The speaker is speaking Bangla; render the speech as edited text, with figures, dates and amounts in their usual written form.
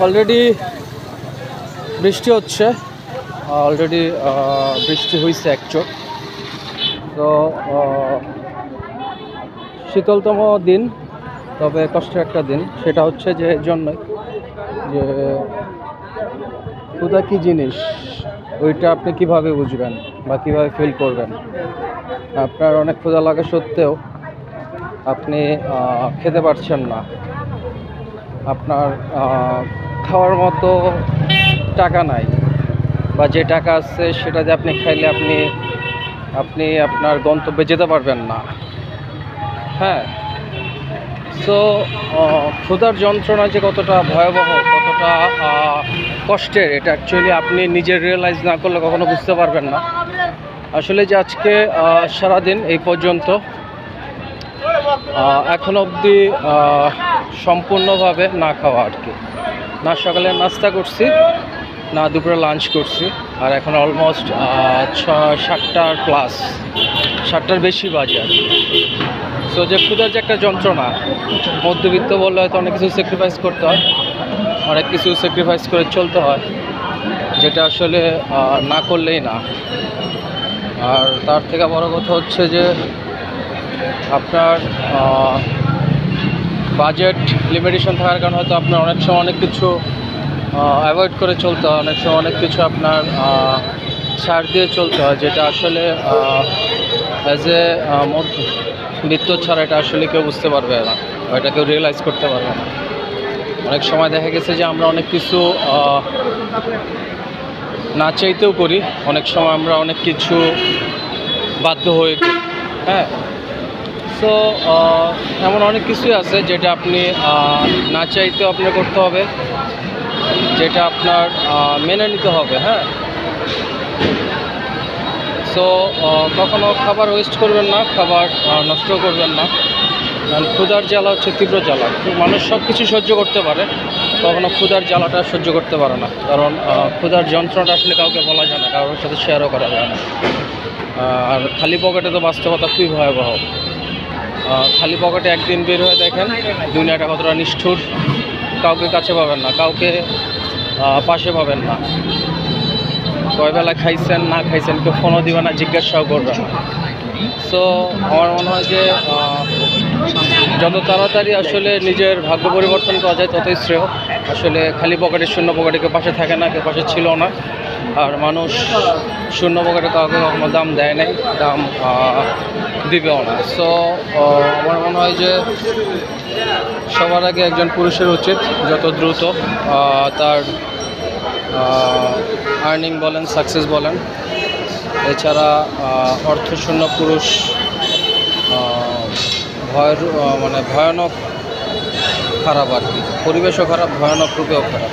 অলরেডি বৃষ্টি হচ্ছে, বৃষ্টি হয়েছে এক চোখ। তো শীতলতম দিন, তবে কষ্টের একটা দিন। সেটা হচ্ছে যে এর জন্যই যে ক্ষুধা কী জিনিস ওইটা আপনি কিভাবে বুঝবেন বা কিভাবে ফিল করবেন। আপনার অনেক ক্ষুধা লাগা সত্ত্বেও আপনি খেতে পারছেন না, আপনার খাওয়ার মতো টাকা নাই, বা যে টাকা আছে সেটা দিয়ে আপনি খাইলে আপনি আপনার গন্তব্যে যেতে পারবেন না। হ্যাঁ, সো ক্ষুধার যন্ত্রণা যে কতটা ভয়াবহ, কতটা কষ্টের, এটা অ্যাকচুয়ালি আপনি নিজে রিয়েলাইজ না করলে কখনো বুঝতে পারবেন না। আসলে যে আজকে সারাদিন এই পর্যন্ত এখন অবধি সম্পূর্ণভাবে না খাওয়া আর কি। না সকালে নাস্তা করছি, না দুপুরে লাঞ্চ করছি, আর এখন অলমোস্ট 7টার প্লাস, 7টার বেশি বাজে আর কি। সো যে ক্ষুধার যে একটা যন্ত্রণা, মধ্যবিত্ত বললে হয়তো অনেক কিছু স্যাক্রিফাইস করতে হয়, অনেক কিছু স্যাক্রিফাইস করে চলতে হয়, যেটা আসলে না করলেই না। আর তার থেকে বড় কথা হচ্ছে যে আপনার বাজেট লিমিটেশন থাকার কারণে হয়তো আপনার অনেক সময় অনেক কিছু অ্যাভয়েড করে চলতে হয়, অনেক সময় অনেক কিছু আপনার ছাড় দিয়ে চলতে হয়, যেটা আসলে অ্যাজ এ মধ্যবিত্ত ছাড়া এটা আসলে কেউ বুঝতে পারবে না, এটা কেউ রিয়েলাইজ করতে পারবে না। অনেক সময় দেখা গেছে যে আমরা অনেক কিছু না চাইতেও করি, অনেক সময় আমরা অনেক কিছু বাধ্য হয়ে করি। হ্যাঁ, সো এমন অনেক কিছুই আছে যেটা আপনি না চাইতেও আপনার করতে হবে, যেটা আপনার মেনে নিতে হবে। হ্যাঁ, সো কখনো খাবার ওয়েস্ট করবেন না, খাবার নষ্ট করবেন না। কারণ ক্ষুধার জ্বালা হচ্ছে তীব্র জ্বালা। মানুষ সব কিছু সহ্য করতে পারে, কখনো ক্ষুধার জ্বালাটা সহ্য করতে পারে না। কারণ ক্ষুধার যন্ত্রণাটা আসলে কাউকে বলা যায় না, কারোর সাথে শেয়ারও করা যায় না। আর খালি পকেটে তো বাস্তবতা খুবই ভয়াবহ। খালি পকেটে একদিন বের হয়ে দেখেন দুনিয়াটা কতটা নিষ্ঠুর। কাউকে কাছে পাবেন না, কাউকে পাশে পাবেন না। কয়বেলা খাইছেন না খাইছেন কেউ ফোনও দিবে না, জিজ্ঞাসাও করবে না। সো আমার মনে হয় যে যত তাড়াতাড়ি আসলে নিজের ভাগ্য পরিবর্তন করা যায় ততই শ্রেয়। আসলে খালি পকেটে শূন্য পকেটে কেউ পাশে থাকে না, কেউ পাশে ছিল না। আর মানুষ শূন্য পকেটে কাউকে কখনো দাম দেয় নাই, দাম দিবেও না। সো আমার মনে হয় যে সবার আগে একজন পুরুষের উচিত যত দ্রুত তার আর্নিং বলেন, সাকসেস বলেন, এছাড়া অর্থশূন্য পুরুষ ভয়ানক খারাপ আর কি। পরিবেশও খারাপ, ভয়ানক রূপেও খারাপ।